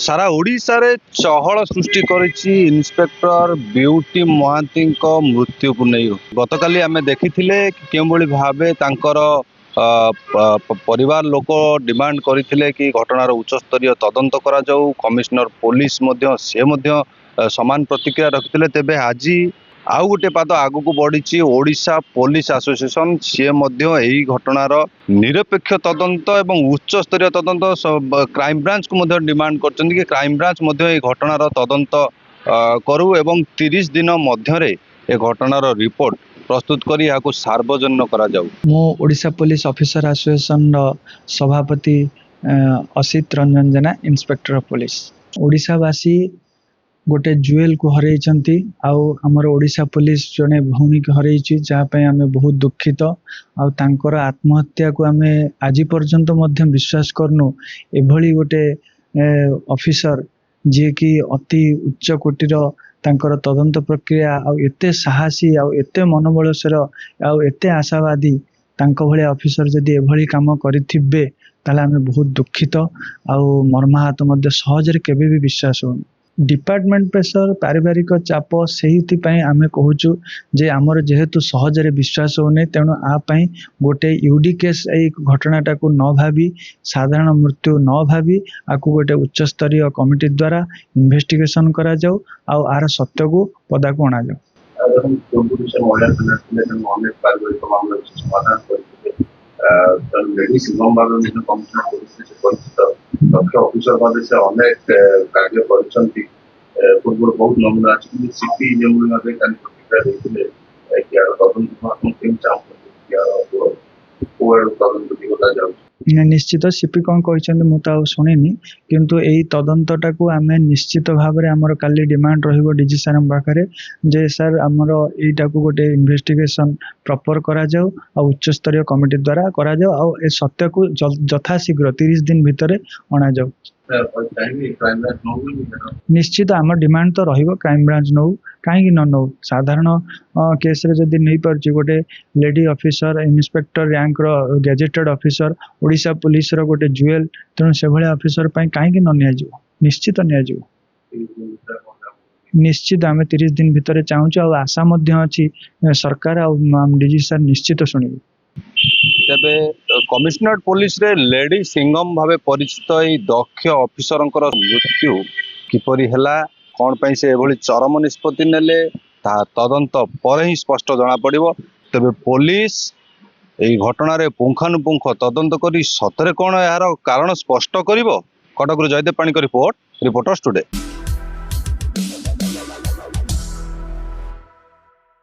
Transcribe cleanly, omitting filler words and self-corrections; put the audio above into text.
सारा ओडिशा रे चहल सृष्टि करिछि inspector beauty Mahanti मृत्यु को नहीं। गतकाली आमे देखिथिले केउ भली भाबे तांकर परिवार लोक डिमांड करथिले कि घटनार उच्च स्तरीय तदंत करा जाऊ। कमिश्नर पुलिस मध्य से मध्य समान प्रतिक्रिया रखिथिले। तेबे आज आउ गोटे पाद आगु बढ़ी ओडिशा पुलिस एसोसिएशन सी मध्य एही घटनार निरपेक्ष तदंत एवं उच्च स्तरीय तदंत क्राइम ब्रांच को मध्य डिमांड करछन्ती कि क्राइम ब्रांच मध्य एही घटनार तदंत करू एवं 30 दिन मध्य ए घटनार रिपोर्ट प्रस्तुत करी याको सार्वजनिक करा जाऊ। मो ओडिशा पुलिस ऑफिसर एसोसिएशन सभापति असित रंजन जेना इंस्पेक्टर ऑफ पुलिस। ओडिशावासी गोटे जुएल को हरई आमर ओडिशा पुलिस जड़े भौणी को हरई जहाँपाई आम बहुत दुखित आर आत्महत्या को आम आज पर्यंत विश्वास करनु एभली गोटे ऑफिसर जी कि अति उच्च कोटीर तांकर तदंत प्रक्रिया एते साहसी एते मनोबलशर एते आशावादी तांको भले ऑफिसर जदि एभली काम करिथिबे ताले आम बहुत दुखित मर्माहत सहजरे केबे भी विश्वास हो। डिपार्टमेंट प्रेसर पारिवारिक चाप से आम कहूँ जे आमर जेहेतु सहजरे विश्वास होने तेणु आपाई गोटे यूडी केस घटनाटा को न भावी साधारण मृत्यु न भावी आपको गोटे उच्च स्तरीय कमिटी द्वारा इन्वेस्टिगेशन करा जाऊ आर सत्य को पदा को अणा ऑफिसर भाव से अनेक कार्य पूर्व बहुत नमूना अच्छी सीपी जो प्रतिक्रिया निश्चित सीपी कौन कहते मुझे शुणी किंतु यही तदंतटा को आम निश्चित भाव में आमर काली डिमांड रही डीजी सार पाखे जे सर आमर यहीटा को गोटे इन्वेस्टिगेशन प्रॉपर करा जाऊ उच्च स्तरीय कमिटी द्वारा करा जाऊ ए सत्य को यथाशीघ्र 30 दिन भितर अणा जाऊ। निश्चित आम डिमांड तो रही क्राइम ब्रांच नौ कहीं न नौ साधारण केस रे जदि नहीं पार्ची गोटे लेडी ऑफिसर इन्स्पेक्टर रैंक रो गैजेटेड ऑफिसर ओडिशा पुलिस रो गोटे जुएल तेणु से भाई ऑफिसर कहीं न निश्चित निश्चित आम 30 दिन भितर चाहूँ आशा अच्छी सरकार डीजी सर निश्चित शुणवे। तेबे कमिश्नर पुलिस रे लेडी सिंगम भावे परिचित दक्ष ऑफिसर मृत्यु किपरि हैला कौन पाई से एभली चरम निष्पत्ति नेले ता तदंत पर ही स्पष्ट जना पड़िबो। तेबे पुलिस एई घटना रे पुंखानुपुंख तदंत करी सतरे कौन यार कारण स्पष्ट करिवो। Cuttack Jaydev Panik report reporters today.